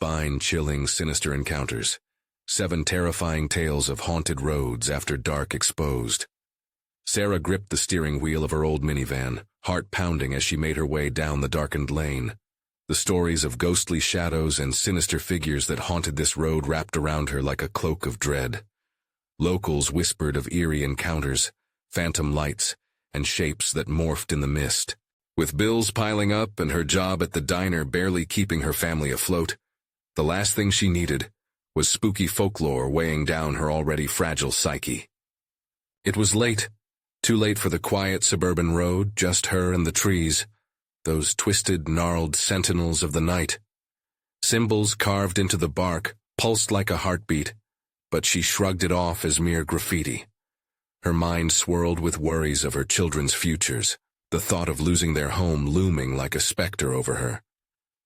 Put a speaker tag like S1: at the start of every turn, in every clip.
S1: spine-chilling Sinister Encounters. 7 terrifying tales of haunted roads after dark exposed. Sarah gripped the steering wheel of her old minivan, heart pounding as she made her way down the darkened lane. The stories of ghostly shadows and sinister figures that haunted this road wrapped around her like a cloak of dread. Locals whispered of eerie encounters, phantom lights, and shapes that morphed in the mist. With bills piling up and her job at the diner barely keeping her family afloat, the last thing she needed was spooky folklore weighing down her already fragile psyche. It was late, too late for the quiet suburban road, just her and the trees, those twisted, gnarled sentinels of the night. Symbols carved into the bark pulsed like a heartbeat, but she shrugged it off as mere graffiti. Her mind swirled with worries of her children's futures, the thought of losing their home looming like a specter over her.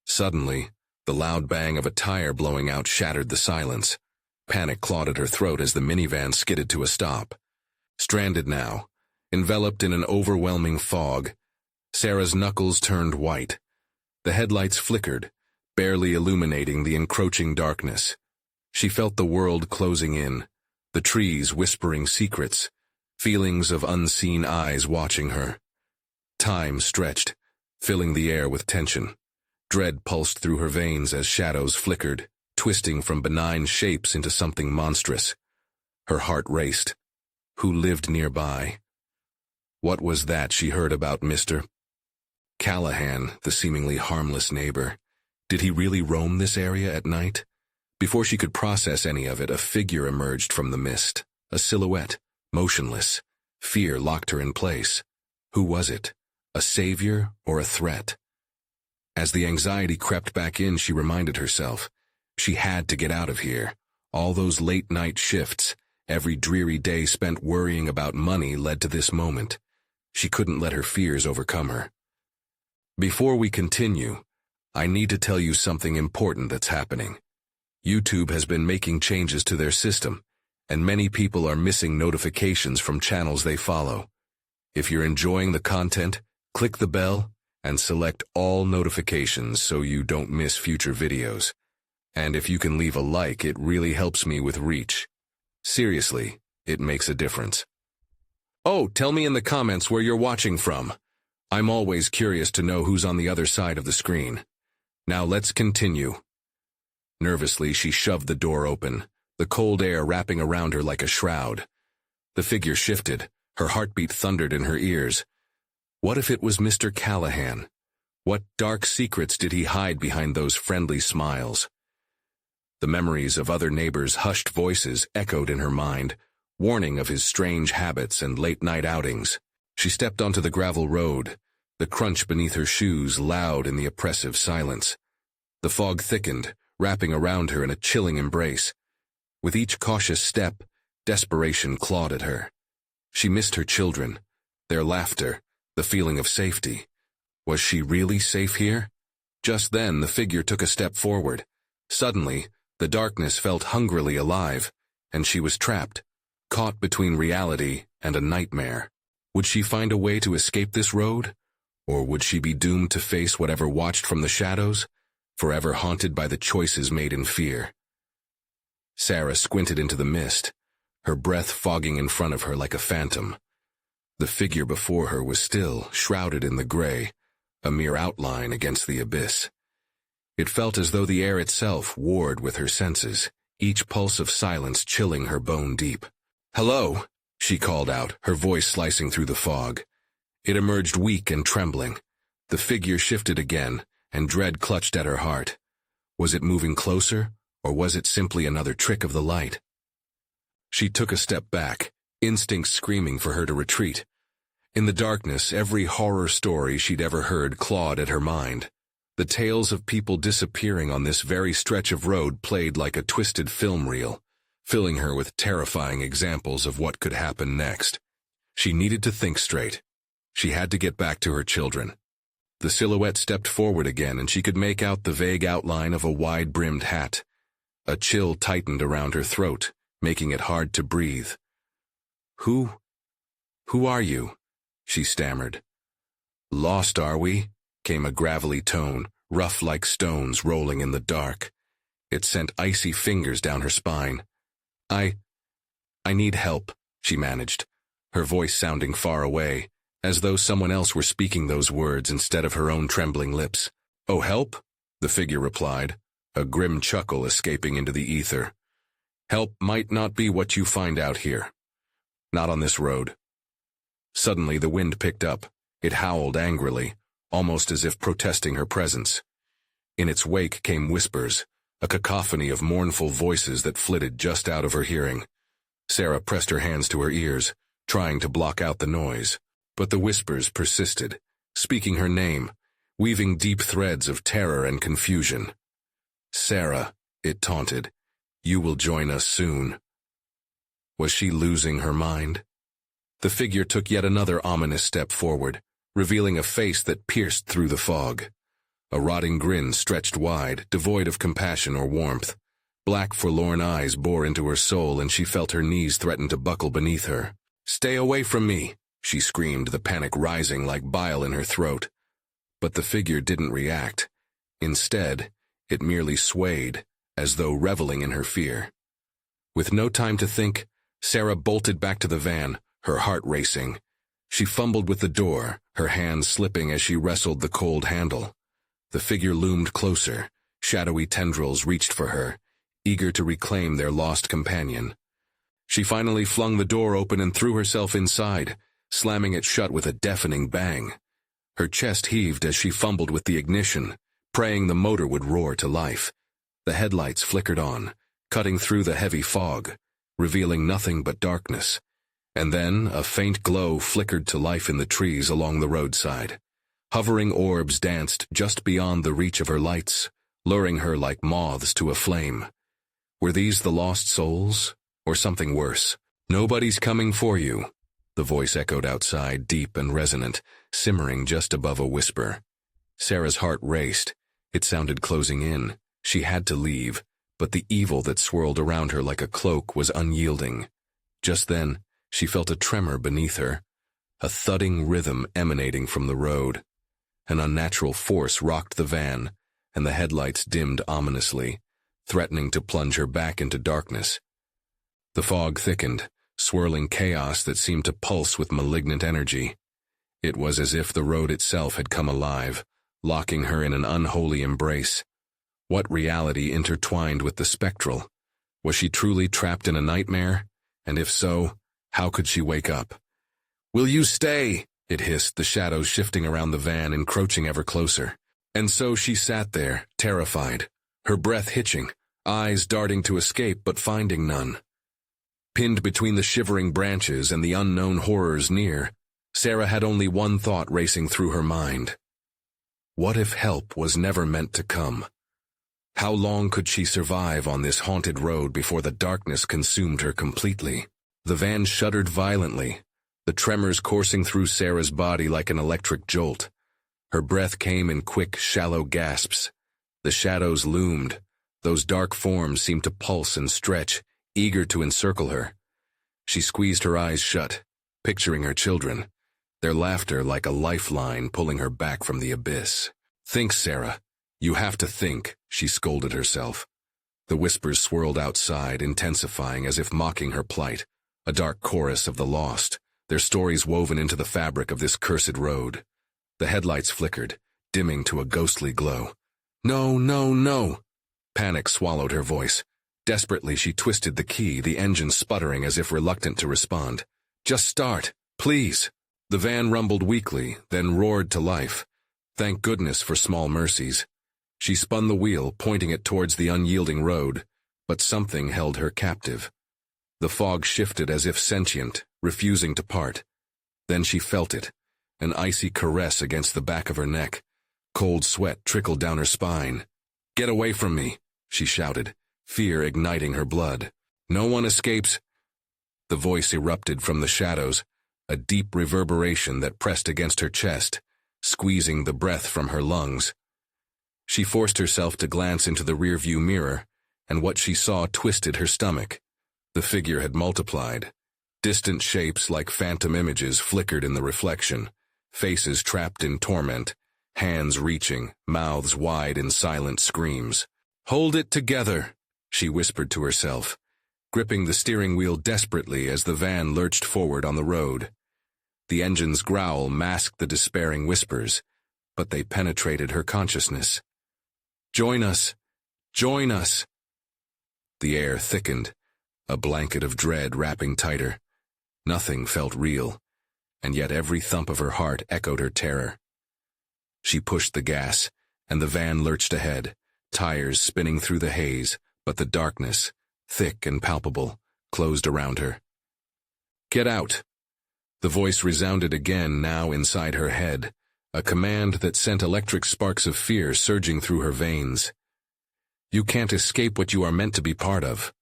S1: Suddenly, the loud bang of a tire blowing out shattered the silence. Panic clawed at her throat as the minivan skidded to a stop. Stranded now, enveloped in an overwhelming fog, Sarah's knuckles turned white. The headlights flickered, barely illuminating the encroaching darkness. She felt the world closing in, the trees whispering secrets, feelings of unseen eyes watching her. Time stretched, filling the air with tension. Dread pulsed through her veins as shadows flickered, twisting from benign shapes into something monstrous. Her heart raced. Who lived nearby? What was that she heard about Mr. Callahan, the seemingly harmless neighbor? Did he really roam this area at night? Before she could process any of it, a figure emerged from the mist. A silhouette, motionless. Fear locked her in place. Who was it? A savior or a threat? As the anxiety crept back in, she reminded herself. She had to get out of here. All those late-night shifts, every dreary day spent worrying about money led to this moment. She couldn't let her fears overcome her. Before we continue, I need to tell you something important that's happening. YouTube has been making changes to their system, and many people are missing notifications from channels they follow. If you're enjoying the content, click the bell and select all notifications so you don't miss future videos. And if you can leave a like, it really helps me with reach. Seriously, it makes a difference. Oh, tell me in the comments where you're watching from. I'm always curious to know who's on the other side of the screen. Now let's continue. Nervously, she shoved the door open, the cold air wrapping around her like a shroud. The figure shifted, her heartbeat thundered in her ears. What if it was Mr. Callahan? What dark secrets did he hide behind those friendly smiles? The memories of other neighbors' hushed voices echoed in her mind, warning of his strange habits and late-night outings. She stepped onto the gravel road, the crunch beneath her shoes loud in the oppressive silence. The fog thickened, wrapping around her in a chilling embrace. With each cautious step, desperation clawed at her. She missed her children, their laughter, the feeling of safety. Was she really safe here? Just then, the figure took a step forward. Suddenly, the darkness felt hungrily alive, and she was trapped, caught between reality and a nightmare. Would she find a way to escape this road? Or would she be doomed to face whatever watched from the shadows, forever haunted by the choices made in fear? Sarah squinted into the mist, her breath fogging in front of her like a phantom. The figure before her was still, shrouded in the gray, a mere outline against the abyss. It felt as though the air itself warred with her senses, each pulse of silence chilling her bone deep. "Hello," she called out, her voice slicing through the fog. It emerged weak and trembling. The figure shifted again, and dread clutched at her heart. Was it moving closer, or was it simply another trick of the light? She took a step back, instincts screaming for her to retreat. In the darkness, every horror story she'd ever heard clawed at her mind. The tales of people disappearing on this very stretch of road played like a twisted film reel, filling her with terrifying examples of what could happen next. She needed to think straight. She had to get back to her children. The silhouette stepped forward again, and she could make out the vague outline of a wide-brimmed hat. A chill tightened around her throat, making it hard to breathe. Who are you?" she stammered. "Lost, are we?" came a gravelly tone, rough like stones rolling in the dark. It sent icy fingers down her spine. I need help, she managed, her voice sounding far away, as though someone else were speaking those words instead of her own trembling lips. Oh, help? The figure replied, a grim chuckle escaping into the ether. Help might not be what you find out here. Not on this road. Suddenly the wind picked up. It howled angrily, almost as if protesting her presence. In its wake came whispers, a cacophony of mournful voices that flitted just out of her hearing. Sarah pressed her hands to her ears, trying to block out the noise. But the whispers persisted, speaking her name, weaving deep threads of terror and confusion. Sarah, it taunted, you will join us soon. Was she losing her mind? The figure took yet another ominous step forward, revealing a face that pierced through the fog. A rotting grin stretched wide, devoid of compassion or warmth. Black, forlorn eyes bore into her soul, and she felt her knees threaten to buckle beneath her. Stay away from me, she screamed, the panic rising like bile in her throat. But the figure didn't react. Instead, it merely swayed, as though reveling in her fear. With no time to think, Sarah bolted back to the van, her heart racing. She fumbled with the door, her hands slipping as she wrestled the cold handle. The figure loomed closer. Shadowy tendrils reached for her, eager to reclaim their lost companion. She finally flung the door open and threw herself inside, slamming it shut with a deafening bang. Her chest heaved as she fumbled with the ignition, praying the motor would roar to life. The headlights flickered on, cutting through the heavy fog, revealing nothing but darkness. And then a faint glow flickered to life in the trees along the roadside. Hovering orbs danced just beyond the reach of her lights, luring her like moths to a flame. Were these the lost souls, or something worse? Nobody's coming for you, the voice echoed outside, deep and resonant, simmering just above a whisper. Sarah's heart raced. It sounded closing in. She had to leave, but the evil that swirled around her like a cloak was unyielding. Just then, she felt a tremor beneath her, a thudding rhythm emanating from the road. An unnatural force rocked the van, and the headlights dimmed ominously, threatening to plunge her back into darkness. The fog thickened, swirling chaos that seemed to pulse with malignant energy. It was as if the road itself had come alive, locking her in an unholy embrace. What reality intertwined with the spectral? Was she truly trapped in a nightmare? And if so, how could she wake up? "Will you stay?" it hissed, the shadows shifting around the van, encroaching ever closer. And so she sat there, terrified, her breath hitching, eyes darting to escape but finding none. Pinned between the shivering branches and the unknown horrors near, Sarah had only one thought racing through her mind. What if help was never meant to come? How long could she survive on this haunted road before the darkness consumed her completely? The van shuddered violently, the tremors coursing through Sarah's body like an electric jolt. Her breath came in quick, shallow gasps. The shadows loomed. Those dark forms seemed to pulse and stretch, eager to encircle her. She squeezed her eyes shut, picturing her children, their laughter like a lifeline pulling her back from the abyss. "Think, Sarah. You have to think," she scolded herself. The whispers swirled outside, intensifying as if mocking her plight, a dark chorus of the lost, their stories woven into the fabric of this cursed road. The headlights flickered, dimming to a ghostly glow. "No, no, no!" Panic swallowed her voice. Desperately she twisted the key, the engine sputtering as if reluctant to respond. "Just start, please." The van rumbled weakly, then roared to life. Thank goodness for small mercies. She spun the wheel, pointing it towards the unyielding road, but something held her captive. The fog shifted as if sentient, refusing to part. Then she felt it, an icy caress against the back of her neck. Cold sweat trickled down her spine. "Get away from me," she shouted, fear igniting her blood. "No one escapes." The voice erupted from the shadows, a deep reverberation that pressed against her chest, squeezing the breath from her lungs. She forced herself to glance into the rearview mirror, and what she saw twisted her stomach. The figure had multiplied. Distant shapes like phantom images flickered in the reflection, faces trapped in torment, hands reaching, mouths wide in silent screams. Hold it together, she whispered to herself, gripping the steering wheel desperately as the van lurched forward on the road. The engine's growl masked the despairing whispers, but they penetrated her consciousness. Join us! Join us! The air thickened, a blanket of dread wrapping tighter. Nothing felt real, and yet every thump of her heart echoed her terror. She pushed the gas, and the van lurched ahead, tires spinning through the haze, but the darkness, thick and palpable, closed around her. Get out! The voice resounded again, now inside her head, a command that sent electric sparks of fear surging through her veins. You can't escape what you are meant to be part of.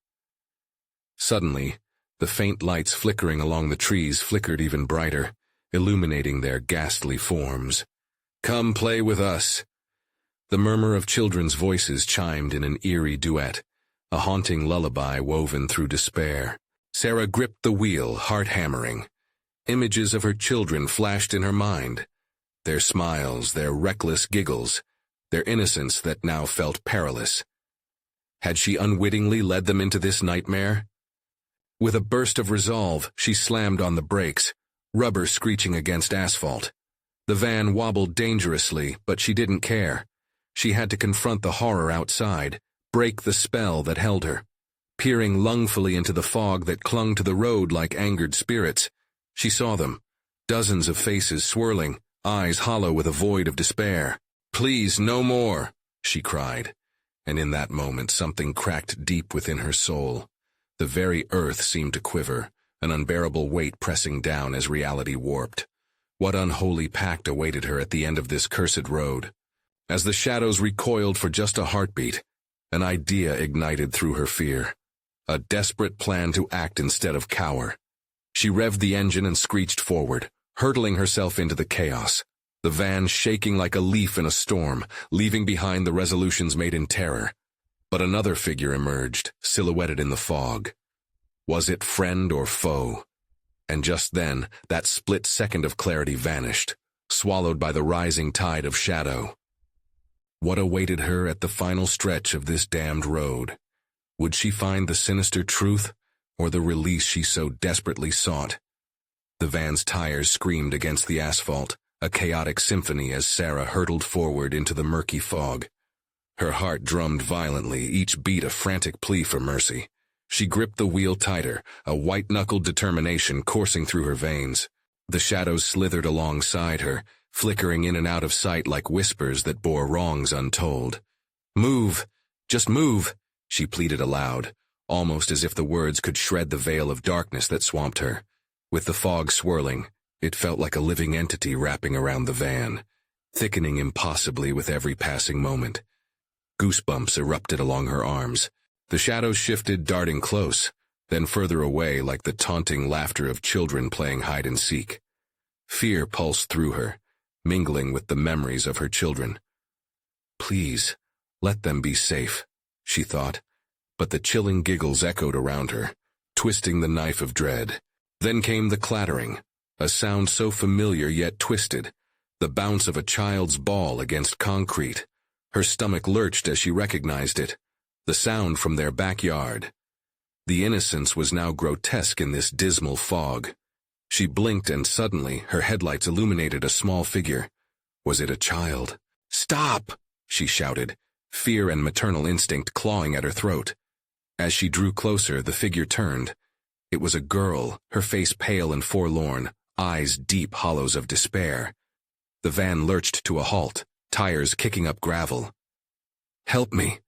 S1: Suddenly, the faint lights flickering along the trees flickered even brighter, illuminating their ghastly forms. Come play with us. The murmur of children's voices chimed in an eerie duet, a haunting lullaby woven through despair. Sarah gripped the wheel, heart hammering. Images of her children flashed in her mind. Their smiles, their reckless giggles, their innocence that now felt perilous. Had she unwittingly led them into this nightmare? With a burst of resolve, she slammed on the brakes, rubber screeching against asphalt. The van wobbled dangerously, but she didn't care. She had to confront the horror outside, break the spell that held her. Peering lungfully into the fog that clung to the road like angered spirits, she saw them, dozens of faces swirling, eyes hollow with a void of despair. Please, no more, she cried. And in that moment something cracked deep within her soul. The very earth seemed to quiver, an unbearable weight pressing down as reality warped. What unholy pact awaited her at the end of this cursed road? As the shadows recoiled for just a heartbeat, an idea ignited through her fear. A desperate plan to act instead of cower. She revved the engine and screeched forward, hurtling herself into the chaos. The van shaking like a leaf in a storm, leaving behind the resolutions made in terror. But another figure emerged, silhouetted in the fog. Was it friend or foe? And just then, that split second of clarity vanished, swallowed by the rising tide of shadow. What awaited her at the final stretch of this damned road? Would she find the sinister truth, or the release she so desperately sought? The van's tires screamed against the asphalt, a chaotic symphony as Sarah hurtled forward into the murky fog. Her heart drummed violently, each beat a frantic plea for mercy. She gripped the wheel tighter, a white-knuckled determination coursing through her veins. The shadows slithered alongside her, flickering in and out of sight like whispers that bore wrongs untold. Move! Just move! She pleaded aloud, almost as if the words could shred the veil of darkness that swamped her. With the fog swirling, it felt like a living entity wrapping around the van, thickening impossibly with every passing moment. Goosebumps erupted along her arms. The shadows shifted, darting close, then further away like the taunting laughter of children playing hide-and-seek. Fear pulsed through her, mingling with the memories of her children. Please, let them be safe, she thought, but the chilling giggles echoed around her, twisting the knife of dread. Then came the clattering, a sound so familiar yet twisted, the bounce of a child's ball against concrete. Her stomach lurched as she recognized it, the sound from their backyard. The innocence was now grotesque in this dismal fog. She blinked and suddenly her headlights illuminated a small figure. Was it a child? Stop! She shouted, fear and maternal instinct clawing at her throat. As she drew closer, the figure turned. It was a girl, her face pale and forlorn, eyes deep hollows of despair. The van lurched to a halt, tires kicking up gravel. Help me,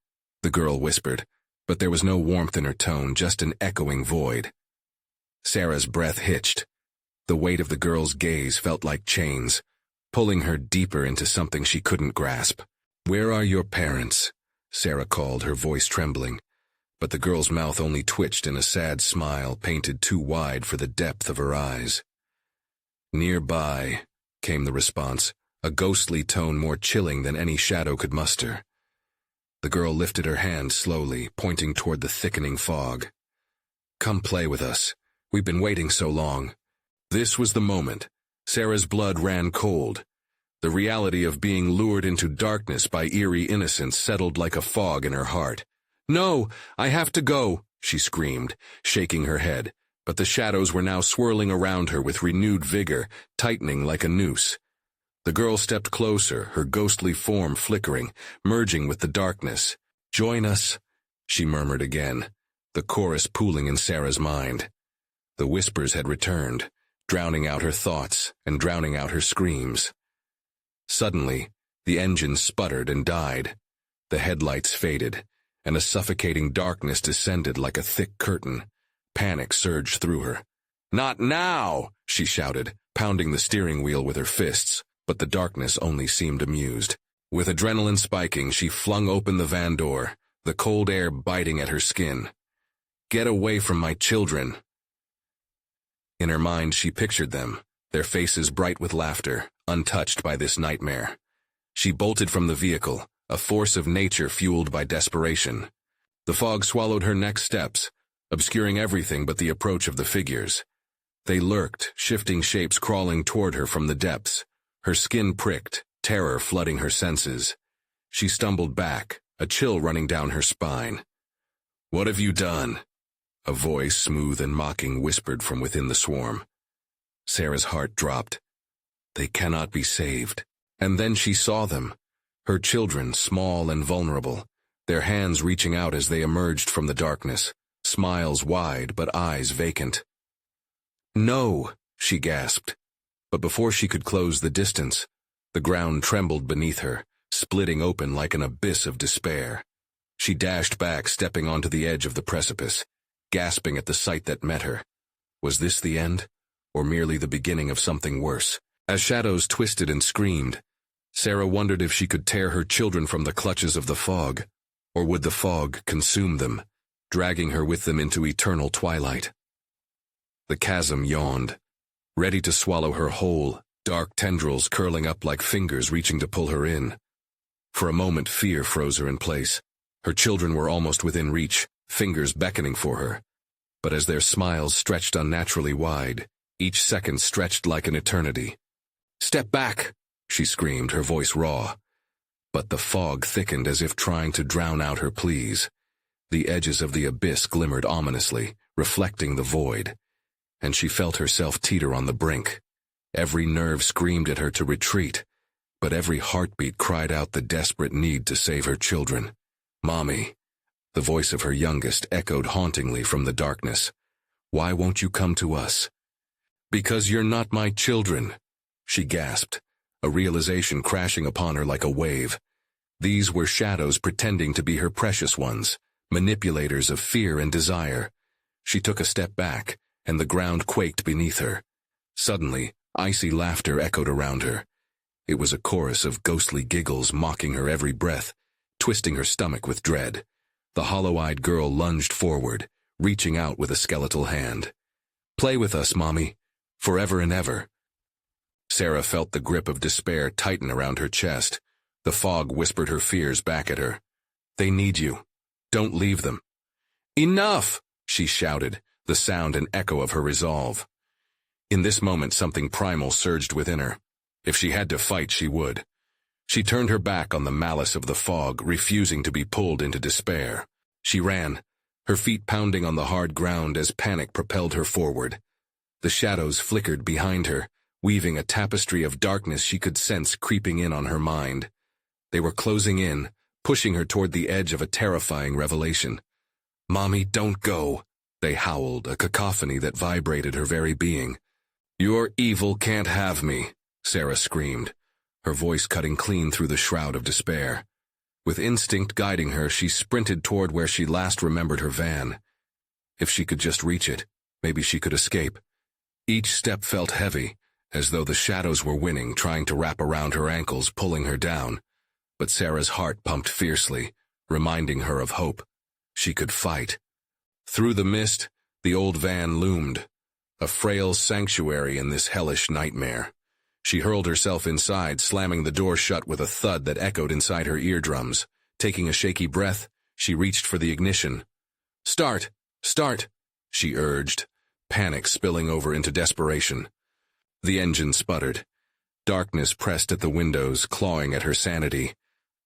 S1: the girl whispered, but there was no warmth in her tone, just an echoing void. Sarah's breath hitched. The weight of the girl's gaze felt like chains, pulling her deeper into something she couldn't grasp. Where are your parents? Sarah called, her voice trembling. But the girl's mouth only twitched in a sad smile painted too wide for the depth of her eyes. Nearby, came the response, a ghostly tone more chilling than any shadow could muster. The girl lifted her hand slowly, pointing toward the thickening fog. Come play with us. We've been waiting so long. This was the moment. Sarah's blood ran cold. The reality of being lured into darkness by eerie innocence settled like a fog in her heart. "No, I have to go," she screamed, shaking her head, but the shadows were now swirling around her with renewed vigor, tightening like a noose. The girl stepped closer, her ghostly form flickering, merging with the darkness. "Join us," she murmured again, the chorus pooling in Sarah's mind. The whispers had returned, drowning out her thoughts and drowning out her screams. Suddenly, the engine sputtered and died. The headlights faded, and a suffocating darkness descended like a thick curtain. Panic surged through her. "Not now!" she shouted, pounding the steering wheel with her fists, but the darkness only seemed amused. With adrenaline spiking, she flung open the van door, the cold air biting at her skin. "Get away from my children." In her mind, she pictured them, their faces bright with laughter, untouched by this nightmare. She bolted from the vehicle, a force of nature fueled by desperation. The fog swallowed her next steps, obscuring everything but the approach of the figures. They lurked, shifting shapes crawling toward her from the depths. Her skin pricked, terror flooding her senses. She stumbled back, a chill running down her spine. "What have you done?" A voice, smooth and mocking, whispered from within the swarm. Sarah's heart dropped. They cannot be saved. And then she saw them, her children, small and vulnerable, their hands reaching out as they emerged from the darkness, smiles wide but eyes vacant. "No," she gasped. But before she could close the distance, the ground trembled beneath her, splitting open like an abyss of despair. She dashed back, stepping onto the edge of the precipice, gasping at the sight that met her. Was this the end, or merely the beginning of something worse? As shadows twisted and screamed, Sarah wondered if she could tear her children from the clutches of the fog, or would the fog consume them, dragging her with them into eternal twilight. The chasm yawned, ready to swallow her whole, dark tendrils curling up like fingers reaching to pull her in. For a moment, fear froze her in place. Her children were almost within reach, fingers beckoning for her. But as their smiles stretched unnaturally wide, each second stretched like an eternity. "Step back!" she screamed, her voice raw. But the fog thickened as if trying to drown out her pleas. The edges of the abyss glimmered ominously, reflecting the void, and she felt herself teeter on the brink. Every nerve screamed at her to retreat, but every heartbeat cried out the desperate need to save her children. "Mommy," the voice of her youngest echoed hauntingly from the darkness. "Why won't you come to us?" "Because you're not my children," she gasped, a realization crashing upon her like a wave. These were shadows pretending to be her precious ones, manipulators of fear and desire. She took a step back, and the ground quaked beneath her. Suddenly, icy laughter echoed around her. It was a chorus of ghostly giggles mocking her every breath, twisting her stomach with dread. The hollow-eyed girl lunged forward, reaching out with a skeletal hand. "Play with us, Mommy, forever and ever." Sarah felt the grip of despair tighten around her chest. The fog whispered her fears back at her. "They need you. Don't leave them." "Enough!" she shouted, the sound an echo of her resolve. In this moment, something primal surged within her. If she had to fight, she would. She turned her back on the malice of the fog, refusing to be pulled into despair. She ran, her feet pounding on the hard ground as panic propelled her forward. The shadows flickered behind her, weaving a tapestry of darkness she could sense creeping in on her mind. They were closing in, pushing her toward the edge of a terrifying revelation. "Mommy, don't go," they howled, a cacophony that vibrated her very being. "Your evil can't have me," Sarah screamed, her voice cutting clean through the shroud of despair. With instinct guiding her, she sprinted toward where she last remembered her van. If she could just reach it, maybe she could escape. Each step felt heavy, as though the shadows were winning, trying to wrap around her ankles, pulling her down. But Sarah's heart pumped fiercely, reminding her of hope. She could fight. Through the mist, the old van loomed, a frail sanctuary in this hellish nightmare. She hurled herself inside, slamming the door shut with a thud that echoed inside her eardrums. Taking a shaky breath, she reached for the ignition. "Start! Start!" she urged, panic spilling over into desperation. The engine sputtered. Darkness pressed at the windows, clawing at her sanity.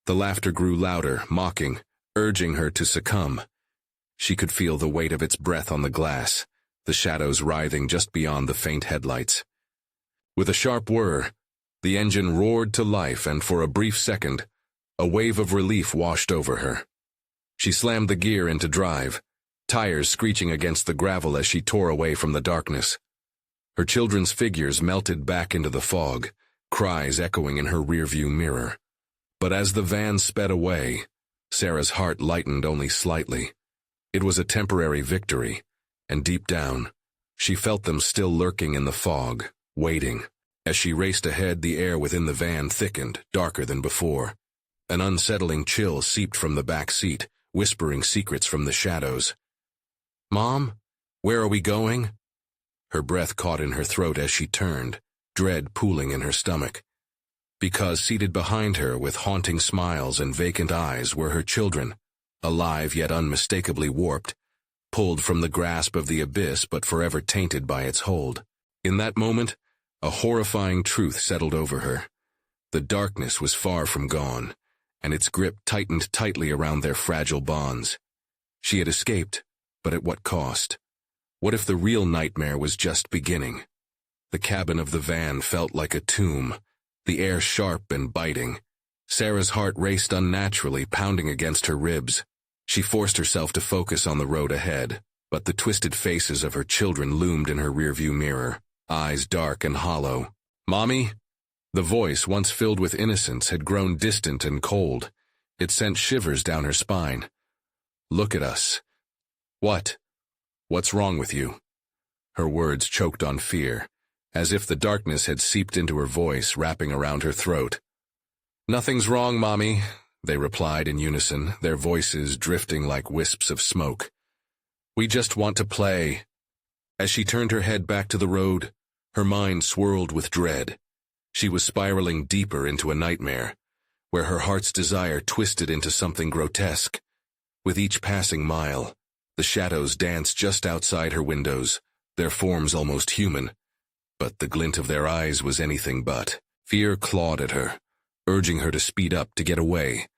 S1: The laughter grew louder, mocking, urging her to succumb. She could feel the weight of its breath on the glass, the shadows writhing just beyond the faint headlights. With a sharp whir, the engine roared to life, and for a brief second, a wave of relief washed over her. She slammed the gear into drive, tires screeching against the gravel as she tore away from the darkness. Her children's figures melted back into the fog, cries echoing in her rearview mirror. But as the van sped away, Sarah's heart lightened only slightly. It was a temporary victory, and deep down, she felt them still lurking in the fog, waiting. As she raced ahead, the air within the van thickened, darker than before. An unsettling chill seeped from the back seat, whispering secrets from the shadows. "Mom, where are we going?" Her breath caught in her throat as she turned, dread pooling in her stomach. Because seated behind her with haunting smiles and vacant eyes were her children, alive yet unmistakably warped, pulled from the grasp of the abyss but forever tainted by its hold. In that moment, a horrifying truth settled over her. The darkness was far from gone, and its grip tightened tightly around their fragile bonds. She had escaped, but at what cost? What if the real nightmare was just beginning? The cabin of the van felt like a tomb, the air sharp and biting. Sarah's heart raced unnaturally, pounding against her ribs. She forced herself to focus on the road ahead, but the twisted faces of her children loomed in her rearview mirror, eyes dark and hollow. "Mommy?" The voice, once filled with innocence, had grown distant and cold. It sent shivers down her spine. "Look at us." "What? What's wrong with you?" Her words choked on fear, as if the darkness had seeped into her voice, wrapping around her throat. "Nothing's wrong, Mommy," they replied in unison, their voices drifting like wisps of smoke. "We just want to play." As she turned her head back to the road, her mind swirled with dread. She was spiraling deeper into a nightmare, where her heart's desire twisted into something grotesque. With each passing mile, the shadows danced just outside her windows, their forms almost human. But the glint of their eyes was anything but. Fear clawed at her, urging her to speed up, to get away.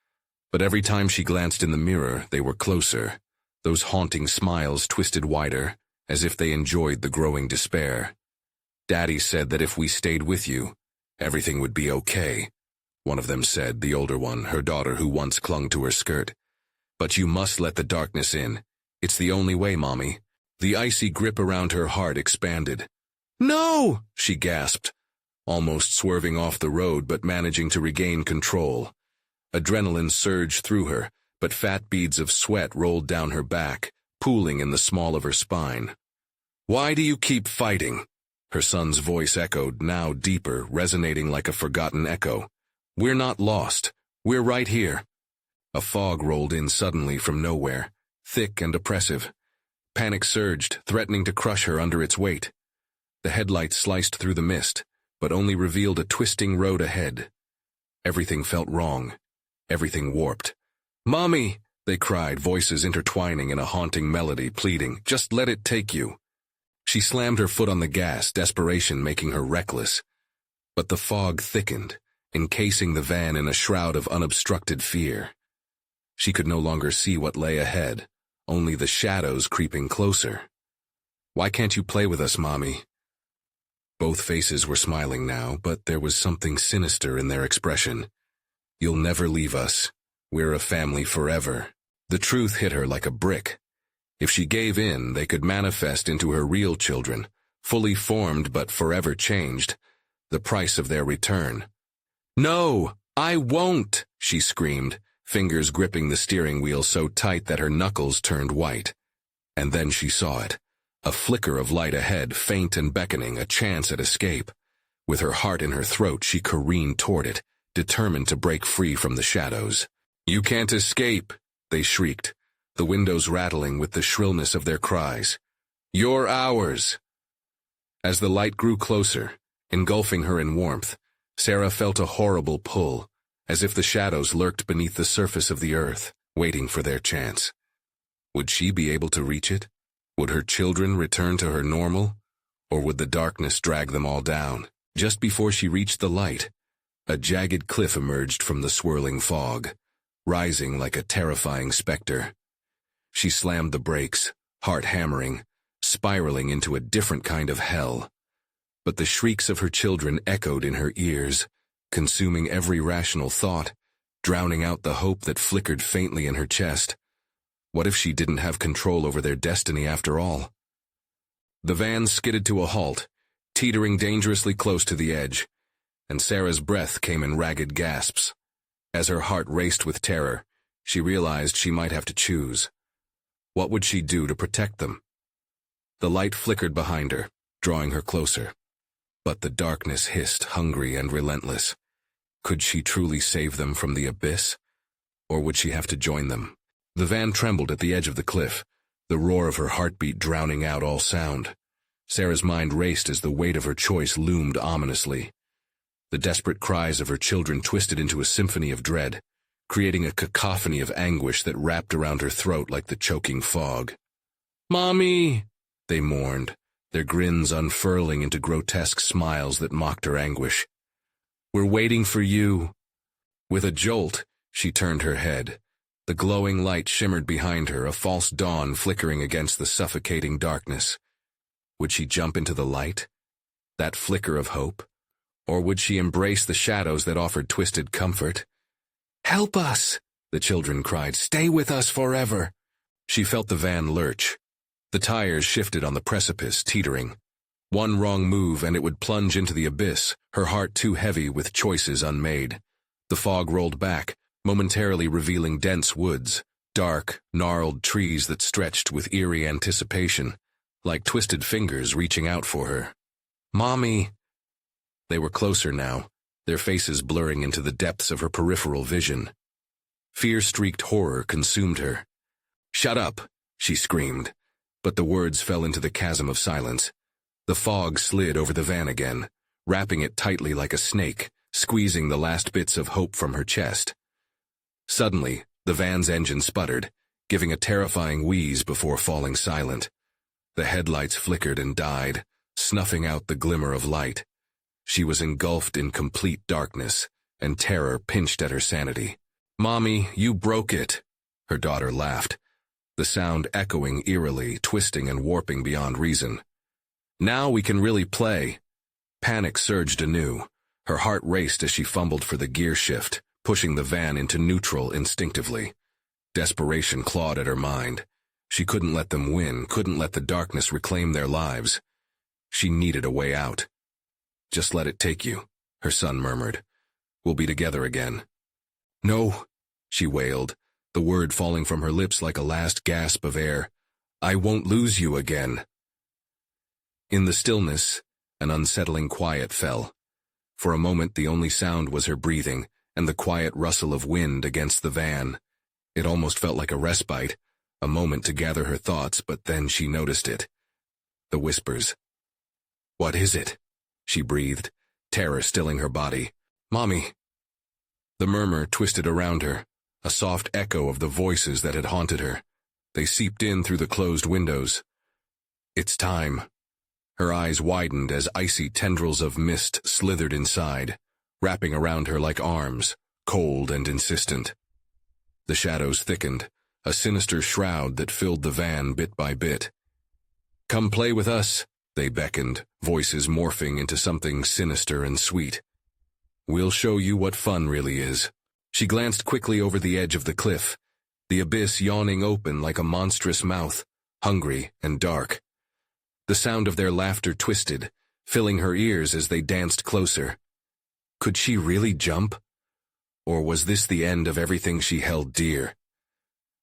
S1: But every time she glanced in the mirror, they were closer. Those haunting smiles twisted wider, as if they enjoyed the growing despair. "Daddy said that if we stayed with you, everything would be okay," one of them said, the older one, her daughter who once clung to her skirt. "But you must let the darkness in. It's the only way, Mommy." The icy grip around her heart expanded. "No!" she gasped, almost swerving off the road but managing to regain control. Adrenaline surged through her, but fat beads of sweat rolled down her back, pooling in the small of her spine. "Why do you keep fighting?" Her son's voice echoed, now deeper, resonating like a forgotten echo. "We're not lost. We're right here." A fog rolled in suddenly from nowhere, thick and oppressive. Panic surged, threatening to crush her under its weight. The headlights sliced through the mist, but only revealed a twisting road ahead. Everything felt wrong. Everything warped. "Mommy!" they cried, voices intertwining in a haunting melody, pleading, "Just let it take you." She slammed her foot on the gas, desperation making her reckless. But the fog thickened, encasing the van in a shroud of unobstructed fear. She could no longer see what lay ahead, only the shadows creeping closer. "Why can't you play with us, Mommy?" Both faces were smiling now, but there was something sinister in their expression. "You'll never leave us. We're a family forever." The truth hit her like a brick. If she gave in, they could manifest into her real children, fully formed but forever changed, the price of their return. "No, I won't!" she screamed, fingers gripping the steering wheel so tight that her knuckles turned white. And then she saw it. A flicker of light ahead, faint and beckoning, a chance at escape. With her heart in her throat, she careened toward it, determined to break free from the shadows. "You can't escape!" they shrieked, the windows rattling with the shrillness of their cries. "You're ours!" As the light grew closer, engulfing her in warmth, Sarah felt a horrible pull, as if the shadows lurked beneath the surface of the earth, waiting for their chance. Would she be able to reach it? Would her children return to her normal? Or would the darkness drag them all down? Just before she reached the light, a jagged cliff emerged from the swirling fog, rising like a terrifying specter. She slammed the brakes, heart hammering, spiraling into a different kind of hell. But the shrieks of her children echoed in her ears, consuming every rational thought, drowning out the hope that flickered faintly in her chest. What if she didn't have control over their destiny after all? The van skidded to a halt, teetering dangerously close to the edge, and Sarah's breath came in ragged gasps. As her heart raced with terror, she realized she might have to choose. What would she do to protect them? The light flickered behind her, drawing her closer. But the darkness hissed, hungry and relentless. Could she truly save them from the abyss? Or would she have to join them? The van trembled at the edge of the cliff, the roar of her heartbeat drowning out all sound. Sarah's mind raced as the weight of her choice loomed ominously. The desperate cries of her children twisted into a symphony of dread, creating a cacophony of anguish that wrapped around her throat like the choking fog. "Mommy!" they mourned, their grins unfurling into grotesque smiles that mocked her anguish. "We're waiting for you." With a jolt, she turned her head. The glowing light shimmered behind her, a false dawn flickering against the suffocating darkness. Would she jump into the light? That flicker of hope? Or would she embrace the shadows that offered twisted comfort? "Help us!" the children cried. "Stay with us forever!" She felt the van lurch. The tires shifted on the precipice, teetering. One wrong move and it would plunge into the abyss, her heart too heavy with choices unmade. The fog rolled back, momentarily revealing dense woods, dark, gnarled trees that stretched with eerie anticipation, like twisted fingers reaching out for her. "Mommy!" They were closer now, their faces blurring into the depths of her peripheral vision. Fear-streaked horror consumed her. "Shut up!" she screamed, but the words fell into the chasm of silence. The fog slid over the van again, wrapping it tightly like a snake, squeezing the last bits of hope from her chest. Suddenly, the van's engine sputtered, giving a terrifying wheeze before falling silent. The headlights flickered and died, snuffing out the glimmer of light. She was engulfed in complete darkness, and terror pinched at her sanity. "Mommy, you broke it," her daughter laughed, the sound echoing eerily, twisting and warping beyond reason. "Now we can really play." Panic surged anew. Her heart raced as she fumbled for the gear shift, pushing the van into neutral instinctively. Desperation clawed at her mind. She couldn't let them win, couldn't let the darkness reclaim their lives. She needed a way out. "Just let it take you," her son murmured. "We'll be together again." "No," she wailed, the word falling from her lips like a last gasp of air. "I won't lose you again." In the stillness, an unsettling quiet fell. For a moment the only sound was her breathing, and the quiet rustle of wind against the van. It almost felt like a respite, a moment to gather her thoughts, but then she noticed it. The whispers. "What is it?" she breathed, terror stilling her body. "Mommy." The murmur twisted around her, a soft echo of the voices that had haunted her. They seeped in through the closed windows. "It's time." Her eyes widened as icy tendrils of mist slithered inside, wrapping around her like arms, cold and insistent. The shadows thickened, a sinister shroud that filled the van bit by bit. "Come play with us," they beckoned, voices morphing into something sinister and sweet. "We'll show you what fun really is." She glanced quickly over the edge of the cliff, the abyss yawning open like a monstrous mouth, hungry and dark. The sound of their laughter twisted, filling her ears as they danced closer. Could she really jump? Or was this the end of everything she held dear?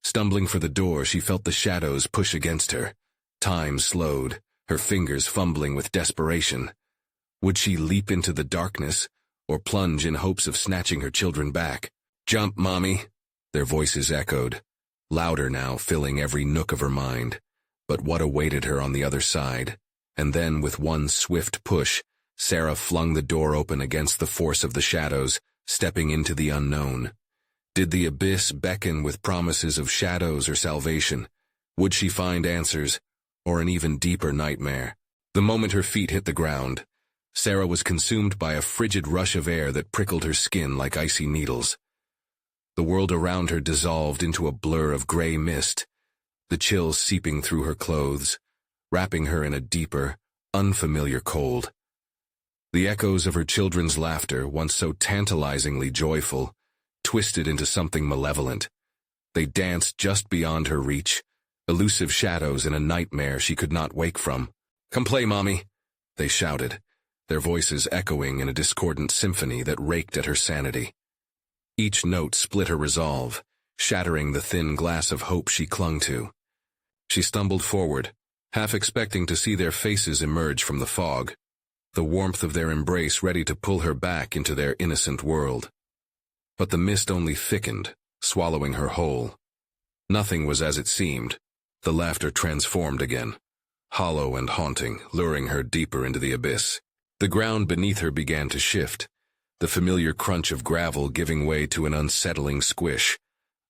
S1: Stumbling for the door, she felt the shadows push against her. Time slowed, her fingers fumbling with desperation. Would she leap into the darkness, or plunge in hopes of snatching her children back? "Jump, Mommy," their voices echoed, louder now, filling every nook of her mind. But what awaited her on the other side? And then, with one swift push, Sarah flung the door open against the force of the shadows, stepping into the unknown. Did the abyss beckon with promises of shadows or salvation? Would she find answers, or an even deeper nightmare? The moment her feet hit the ground, Sarah was consumed by a frigid rush of air that prickled her skin like icy needles. The world around her dissolved into a blur of gray mist, the chills seeping through her clothes, wrapping her in a deeper, unfamiliar cold. The echoes of her children's laughter, once so tantalizingly joyful, twisted into something malevolent. They danced just beyond her reach, elusive shadows in a nightmare she could not wake from. "Come play, Mommy," they shouted, their voices echoing in a discordant symphony that raked at her sanity. Each note split her resolve, shattering the thin glass of hope she clung to. She stumbled forward, half expecting to see their faces emerge from the fog, the warmth of their embrace ready to pull her back into their innocent world. But the mist only thickened, swallowing her whole. Nothing was as it seemed. The laughter transformed again, hollow and haunting, luring her deeper into the abyss. The ground beneath her began to shift, the familiar crunch of gravel giving way to an unsettling squish,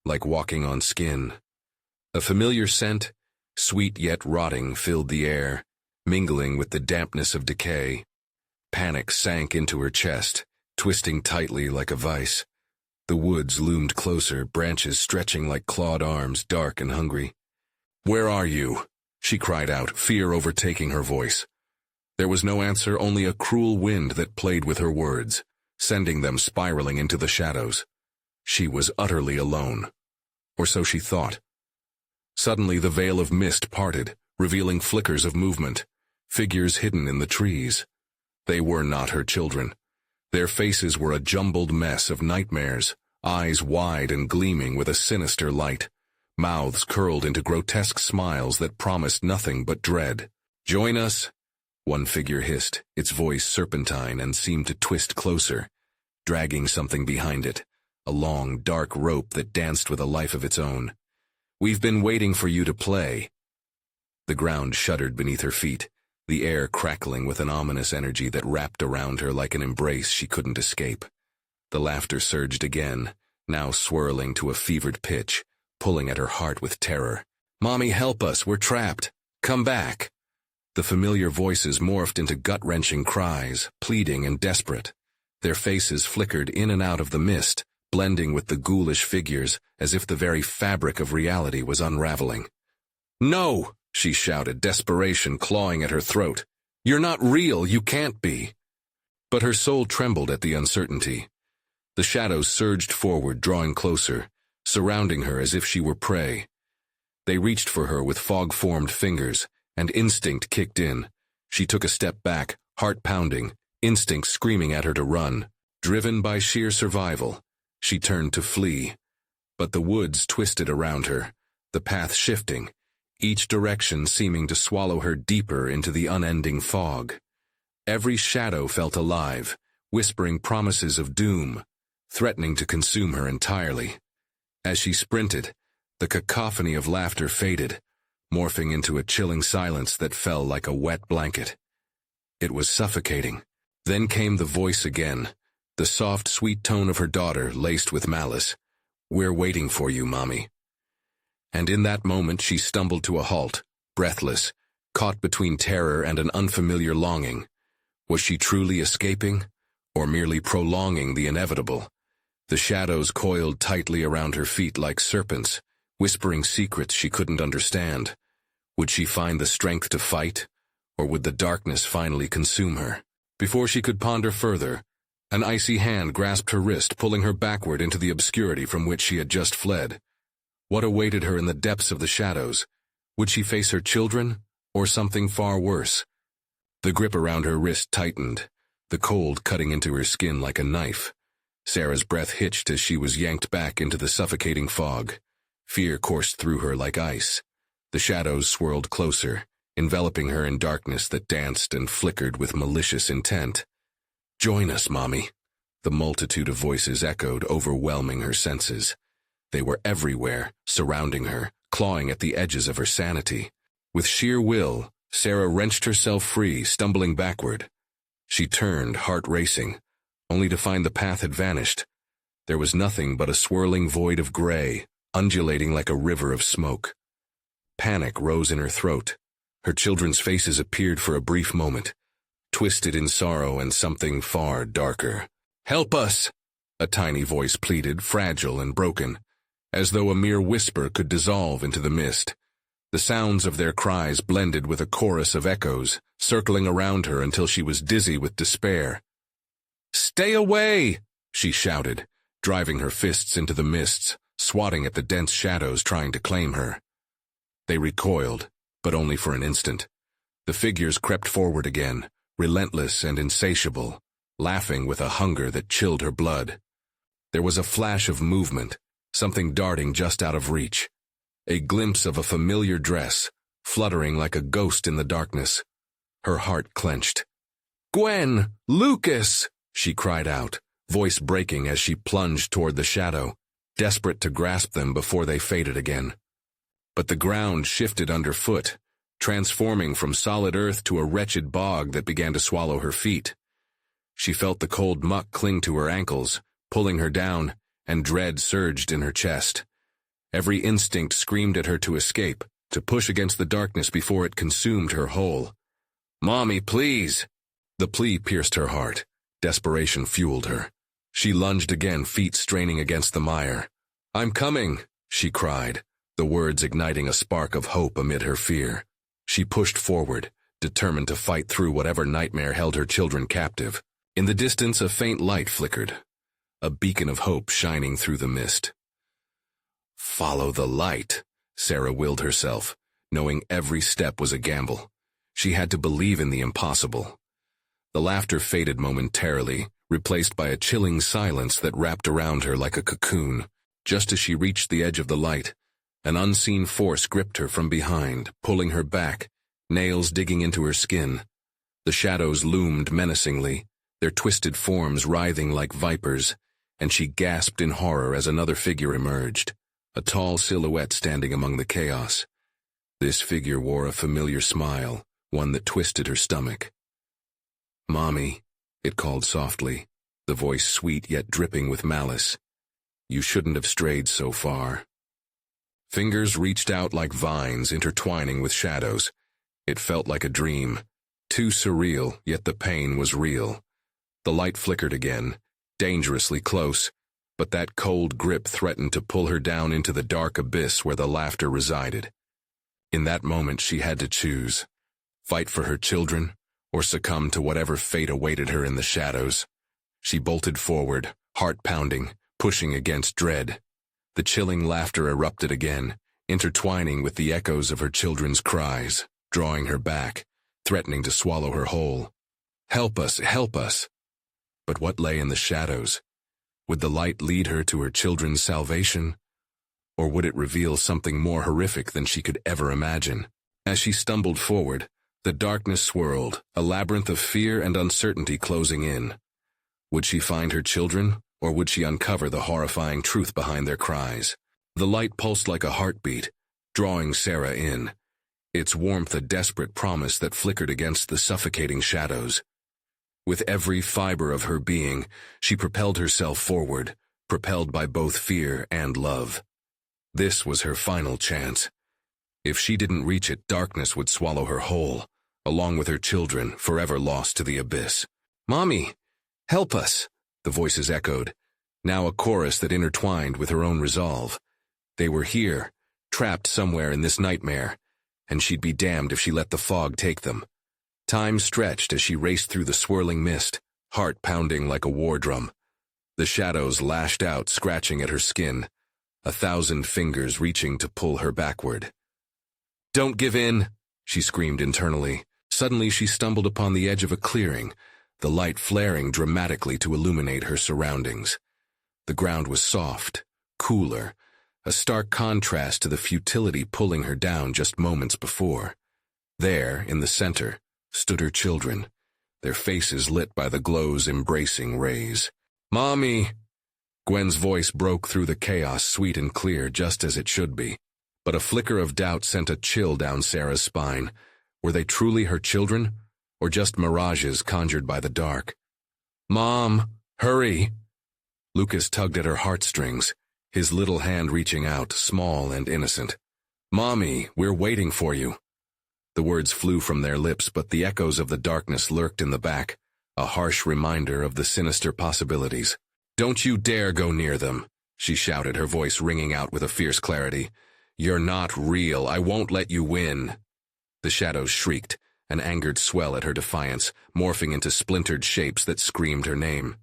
S1: like walking on skin. A familiar scent, sweet yet rotting, filled the air, mingling with the dampness of decay. Panic sank into her chest, twisting tightly like a vice. The woods loomed closer, branches stretching like clawed arms, dark and hungry. "Where are you?" she cried out, fear overtaking her voice. There was no answer, only a cruel wind that played with her words, sending them spiraling into the shadows. She was utterly alone. Or so she thought. Suddenly the veil of mist parted, revealing flickers of movement, figures hidden in the trees. They were not her children. Their faces were a jumbled mess of nightmares, eyes wide and gleaming with a sinister light, mouths curled into grotesque smiles that promised nothing but dread. "Join us," one figure hissed, its voice serpentine and seemed to twist closer, dragging something behind it, a long, dark rope that danced with a life of its own. "We've been waiting for you to play." The ground shuddered beneath her feet, the air crackling with an ominous energy that wrapped around her like an embrace she couldn't escape. The laughter surged again, now swirling to a fevered pitch, pulling at her heart with terror. "Mommy, help us, we're trapped. Come back." The familiar voices morphed into gut-wrenching cries, pleading and desperate. Their faces flickered in and out of the mist, blending with the ghoulish figures, as if the very fabric of reality was unraveling. "No!" she shouted, desperation clawing at her throat. "You're not real, you can't be." But her soul trembled at the uncertainty. The shadows surged forward, drawing closer, surrounding her as if she were prey. They reached for her with fog-formed fingers, and instinct kicked in. She took a step back, heart pounding, instinct screaming at her to run. Driven by sheer survival, she turned to flee. But the woods twisted around her, the path shifting, each direction seeming to swallow her deeper into the unending fog. Every shadow felt alive, whispering promises of doom, threatening to consume her entirely. As she sprinted, the cacophony of laughter faded, morphing into a chilling silence that fell like a wet blanket. It was suffocating. Then came the voice again, the soft, sweet tone of her daughter laced with malice. "We're waiting for you, Mommy." And in that moment she stumbled to a halt, breathless, caught between terror and an unfamiliar longing. Was she truly escaping, or merely prolonging the inevitable? The shadows coiled tightly around her feet like serpents, whispering secrets she couldn't understand. Would she find the strength to fight, or would the darkness finally consume her? Before she could ponder further, an icy hand grasped her wrist, pulling her backward into the obscurity from which she had just fled. What awaited her in the depths of the shadows? Would she face her children, or something far worse? The grip around her wrist tightened, the cold cutting into her skin like a knife. Sarah's breath hitched as she was yanked back into the suffocating fog. Fear coursed through her like ice. The shadows swirled closer, enveloping her in darkness that danced and flickered with malicious intent. "Join us, Mommy." The multitude of voices echoed, overwhelming her senses. They were everywhere, surrounding her, clawing at the edges of her sanity. With sheer will, Sarah wrenched herself free, stumbling backward. She turned, heart racing, only to find the path had vanished. There was nothing but a swirling void of gray, undulating like a river of smoke. Panic rose in her throat. Her children's faces appeared for a brief moment, twisted in sorrow and something far darker. "Help us!" a tiny voice pleaded, fragile and broken, as though a mere whisper could dissolve into the mist. The sounds of their cries blended with a chorus of echoes, circling around her until she was dizzy with despair. "Stay away!" she shouted, driving her fists into the mists, swatting at the dense shadows trying to claim her. They recoiled, but only for an instant. The figures crept forward again, relentless and insatiable, laughing with a hunger that chilled her blood. There was a flash of movement, something darting just out of reach. A glimpse of a familiar dress, fluttering like a ghost in the darkness. Her heart clenched. "Gwen! Lucas!" she cried out, voice breaking as she plunged toward the shadow, desperate to grasp them before they faded again. But the ground shifted underfoot, transforming from solid earth to a wretched bog that began to swallow her feet. She felt the cold muck cling to her ankles, pulling her down, and dread surged in her chest. Every instinct screamed at her to escape, to push against the darkness before it consumed her whole. "Mommy, please!" The plea pierced her heart. Desperation fueled her. She lunged again, feet straining against the mire. "I'm coming!" she cried, the words igniting a spark of hope amid her fear. She pushed forward, determined to fight through whatever nightmare held her children captive. In the distance, a faint light flickered, a beacon of hope shining through the mist. Follow the light, Sarah willed herself, knowing every step was a gamble. She had to believe in the impossible. The laughter faded momentarily, replaced by a chilling silence that wrapped around her like a cocoon. Just as she reached the edge of the light, an unseen force gripped her from behind, pulling her back, nails digging into her skin. The shadows loomed menacingly, their twisted forms writhing like vipers, and she gasped in horror as another figure emerged, a tall silhouette standing among the chaos. This figure wore a familiar smile, one that twisted her stomach. "Mommy," it called softly, the voice sweet yet dripping with malice. "You shouldn't have strayed so far." Fingers reached out like vines, intertwining with shadows. It felt like a dream, too surreal, yet the pain was real. The light flickered again, dangerously close, but that cold grip threatened to pull her down into the dark abyss where the laughter resided. In that moment she had to choose, fight for her children, or succumb to whatever fate awaited her in the shadows. She bolted forward, heart pounding, pushing against dread. The chilling laughter erupted again, intertwining with the echoes of her children's cries, drawing her back, threatening to swallow her whole. "Help us, help us!" But what lay in the shadows? Would the light lead her to her children's salvation? Or would it reveal something more horrific than she could ever imagine? As she stumbled forward, the darkness swirled, a labyrinth of fear and uncertainty closing in. Would she find her children, or would she uncover the horrifying truth behind their cries? The light pulsed like a heartbeat, drawing Sarah in, its warmth a desperate promise that flickered against the suffocating shadows. With every fiber of her being, she propelled herself forward, propelled by both fear and love. This was her final chance. If she didn't reach it, darkness would swallow her whole, along with her children, forever lost to the abyss. "Mommy, help us!" the voices echoed, now a chorus that intertwined with her own resolve. They were here, trapped somewhere in this nightmare, and she'd be damned if she let the fog take them. Time stretched as she raced through the swirling mist, heart pounding like a war drum. The shadows lashed out, scratching at her skin, 1,000 fingers reaching to pull her backward. "Don't give in!" she screamed internally. Suddenly she stumbled upon the edge of a clearing, the light flaring dramatically to illuminate her surroundings. The ground was soft, cooler, a stark contrast to the futility pulling her down just moments before. There, in the center, stood her children, their faces lit by the glow's embracing rays. "Mommy!" Gwen's voice broke through the chaos, sweet and clear, just as it should be. But a flicker of doubt sent a chill down Sarah's spine. Were they truly her children, or just mirages conjured by the dark? "Mom, hurry!" Lucas tugged at her heartstrings, his little hand reaching out, small and innocent. "Mommy, we're waiting for you." The words flew from their lips, but the echoes of the darkness lurked in the back, a harsh reminder of the sinister possibilities. "Don't you dare go near them," she shouted, her voice ringing out with a fierce clarity. "You're not real. I won't let you win." The shadows shrieked, an angered swell at her defiance, morphing into splintered shapes that screamed her name.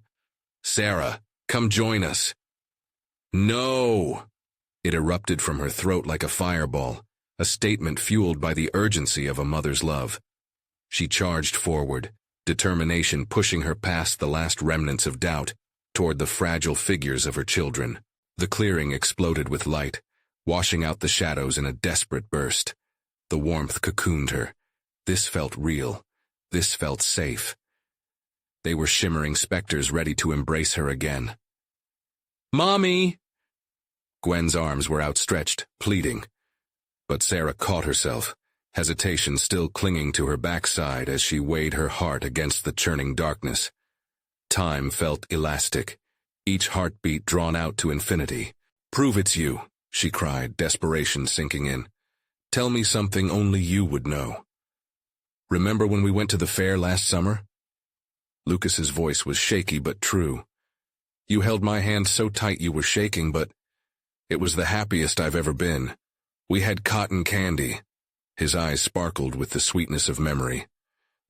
S1: "Sarah, come join us." "No!" It erupted from her throat like a fireball, a statement fueled by the urgency of a mother's love. She charged forward, determination pushing her past the last remnants of doubt, toward the fragile figures of her children. The clearing exploded with light, washing out the shadows in a desperate burst. The warmth cocooned her. This felt real. This felt safe. They were shimmering specters ready to embrace her again. "Mommy!" Gwen's arms were outstretched, pleading. But Sarah caught herself, hesitation still clinging to her backside as she weighed her heart against the churning darkness. Time felt elastic, each heartbeat drawn out to infinity. "Prove it's you," she cried, desperation sinking in. "Tell me something only you would know. Remember when we went to the fair last summer?" Lucas's voice was shaky but true. "You held my hand so tight you were shaking, but it was the happiest I've ever been. We had cotton candy." His eyes sparkled with the sweetness of memory.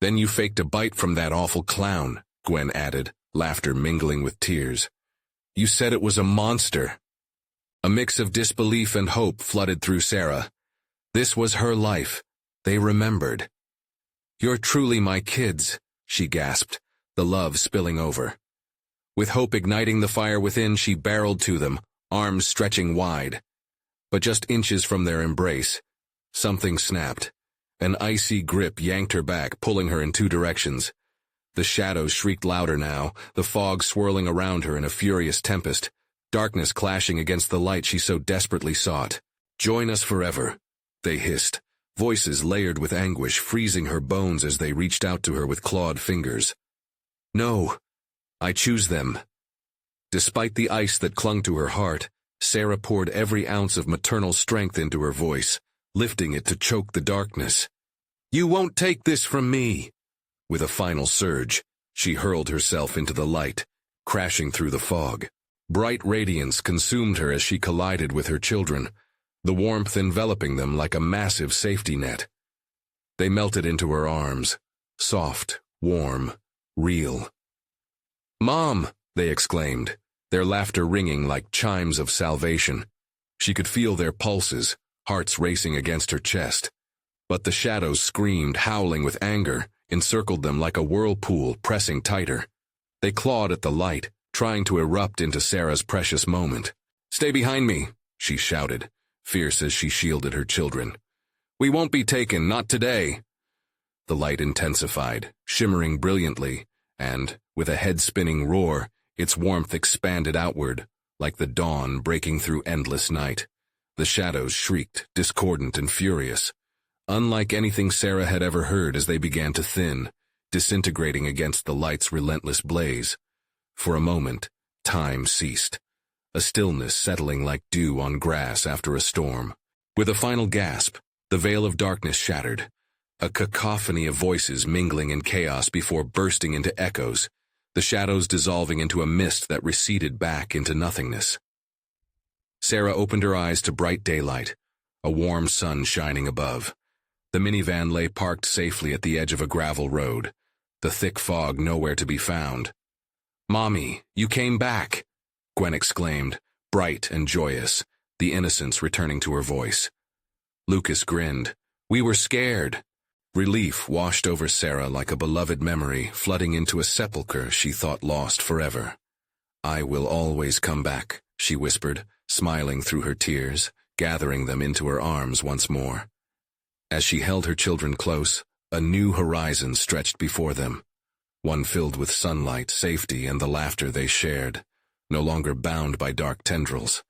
S1: "Then you faked a bite from that awful clown," Gwen added, laughter mingling with tears. "You said it was a monster." A mix of disbelief and hope flooded through Sarah. This was her life. They remembered. "You're truly my kids," she gasped, the love spilling over. With hope igniting the fire within, she barreled to them, arms stretching wide. But just inches from their embrace, something snapped. An icy grip yanked her back, pulling her in two directions. The shadows shrieked louder now, the fog swirling around her in a furious tempest, darkness clashing against the light she so desperately sought. "Join us forever," they hissed, voices layered with anguish freezing her bones as they reached out to her with clawed fingers. "No, I choose them." Despite the ice that clung to her heart, Sarah poured every ounce of maternal strength into her voice, lifting it to choke the darkness. "You won't take this from me." With a final surge, she hurled herself into the light, crashing through the fog. Bright radiance consumed her as she collided with her children, the warmth enveloping them like a massive safety net. They melted into her arms, soft, warm, real. "Mom!" they exclaimed, their laughter ringing like chimes of salvation. She could feel their pulses, hearts racing against her chest. But the shadows screamed, howling with anger, encircled them like a whirlpool, pressing tighter. They clawed at the light, trying to erupt into Sarah's precious moment. "Stay behind me," she shouted, fierce as she shielded her children. "We won't be taken, not today." The light intensified, shimmering brilliantly, and, with a head-spinning roar, its warmth expanded outward, like the dawn breaking through endless night. The shadows shrieked, discordant and furious, unlike anything Sarah had ever heard as they began to thin, disintegrating against the light's relentless blaze. For a moment, time ceased, a stillness settling like dew on grass after a storm. With a final gasp, the veil of darkness shattered, a cacophony of voices mingling in chaos before bursting into echoes, the shadows dissolving into a mist that receded back into nothingness. Sarah opened her eyes to bright daylight, a warm sun shining above. The minivan lay parked safely at the edge of a gravel road, the thick fog nowhere to be found. "Mommy, you came back!" Gwen exclaimed, bright and joyous, the innocence returning to her voice. Lucas grinned. "We were scared." Relief washed over Sarah like a beloved memory, flooding into a sepulcher she thought lost forever. "I will always come back," she whispered, smiling through her tears, gathering them into her arms once more. As she held her children close, a new horizon stretched before them, one filled with sunlight, safety, and the laughter they shared, no longer bound by dark tendrils.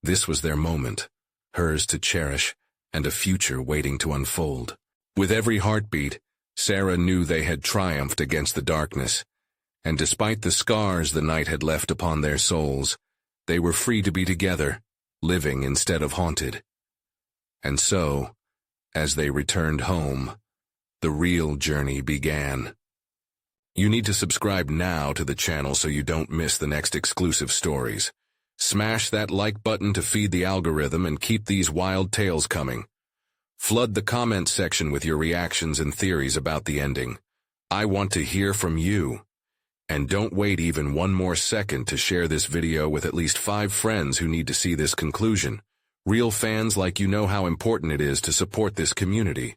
S1: This was their moment, hers to cherish, and a future waiting to unfold. With every heartbeat, Sarah knew they had triumphed against the darkness, and despite the scars the night had left upon their souls, they were free to be together, living instead of haunted. And so, As they returned home, the real journey began. You need to subscribe now to the channel so you don't miss the next exclusive stories. Smash that like button to feed the algorithm and keep these wild tales coming. Flood the comment section with your reactions and theories about the ending. I want to hear from you. And don't wait even one more second to share this video with at least 5 friends who need to see this conclusion. Real fans like you know how important it is to support this community.